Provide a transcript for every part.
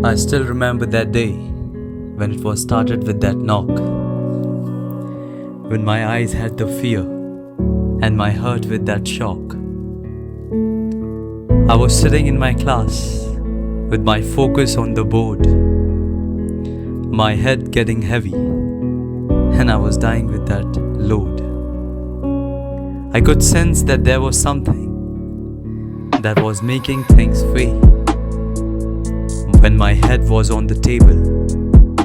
I still remember that day when it was started with that knock, when my eyes had the fear and my heart with that shock. I was sitting in my class with my focus on the board, my head getting heavy, and I was dying with that load. I could sense that there was something that was making things fade. When my head was on the table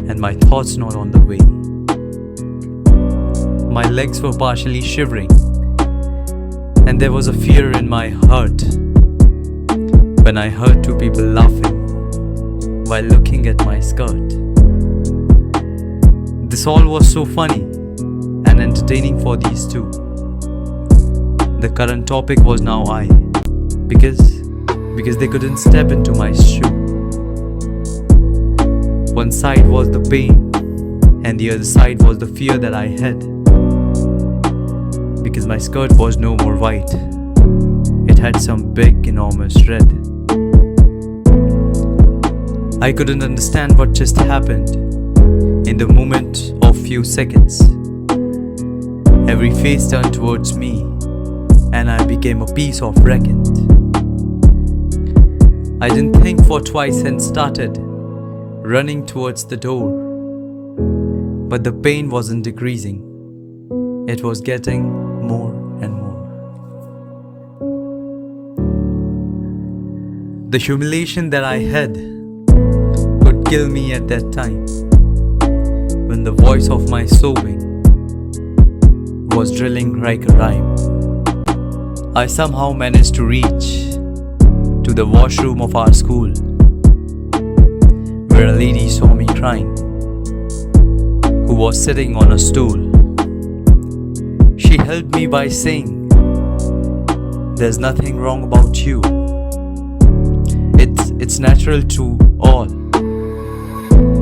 and my thoughts not on the way. My legs were partially shivering and there was a fear in my heart when I heard two people laughing while looking at my skirt. This all was so funny and entertaining for these two. The current topic was now I, because they couldn't step into my shoe. One side was the pain and the other side was the fear that I had, because my skirt was no more white, it had some big enormous red. I couldn't understand what just happened in the moment of few seconds. Every face turned towards me and I became a piece of wreckage. I didn't think for twice and started running towards the door. But the pain wasn't decreasing. It was getting more and more. The humiliation that I had could kill me at that time, when the voice of my sobbing was drilling like a rhyme. I somehow managed to reach to the washroom of our school, where a lady saw me crying, who was sitting on a stool. She helped me by saying, "There's nothing wrong about you. It's natural to all.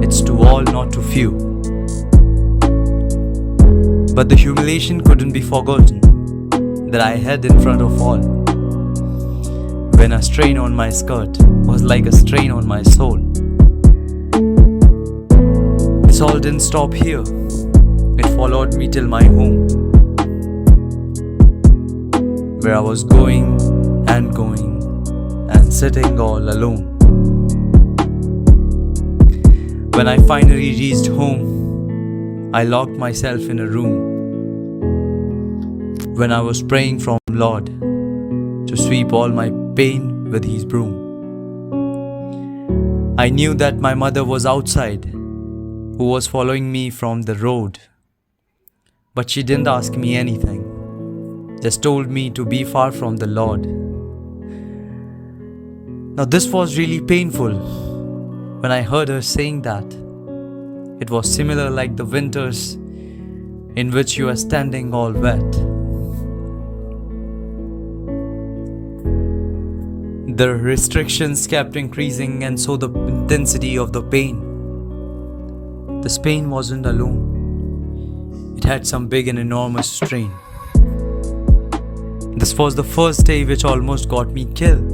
It's to all, not to few." But the humiliation couldn't be forgotten that I had in front of all, when a strain on my skirt was like a strain on my soul. This all didn't stop here. It followed me till my home, where I was going and sitting all alone. When I finally reached home, I locked myself in a room, when I was praying from Lord to sweep all my pain with his broom. I knew that my mother was outside, who was following me from the road. But she didn't ask me anything, just told me to be far from the Lord. Now this was really painful when I heard her saying that. It was similar like the winters in which you are standing all wet. The restrictions kept increasing and so the intensity of the pain. This pain wasn't alone. It had some big and enormous strain. This was the first day which almost got me killed.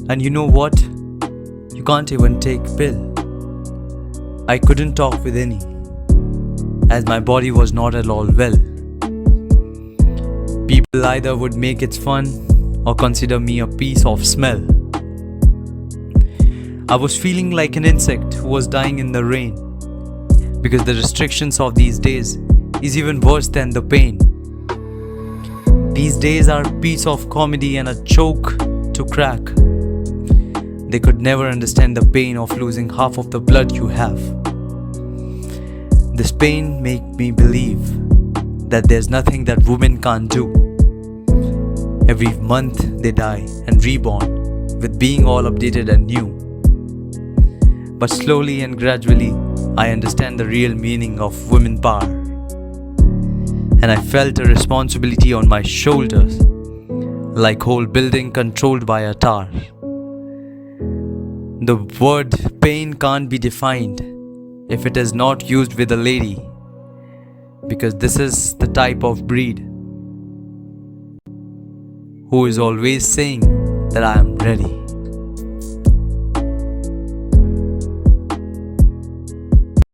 And you know what? You can't even take pill. I couldn't talk with any, as my body was not at all well. People either would make it fun or consider me a piece of smell. I was feeling like an insect who was dying in the rain, because the restrictions of these days is even worse than the pain. These days are a piece of comedy and a joke to crack. They could never understand the pain of losing half of the blood you have. This pain made me believe that there's nothing that women can't do. Every month they die and reborn with being all updated and new. But slowly and gradually, I understand the real meaning of women power. And I felt a responsibility on my shoulders, like whole building controlled by a tower. The word pain can't be defined if it is not used with a lady, because this is the type of breed who is always saying that I am ready.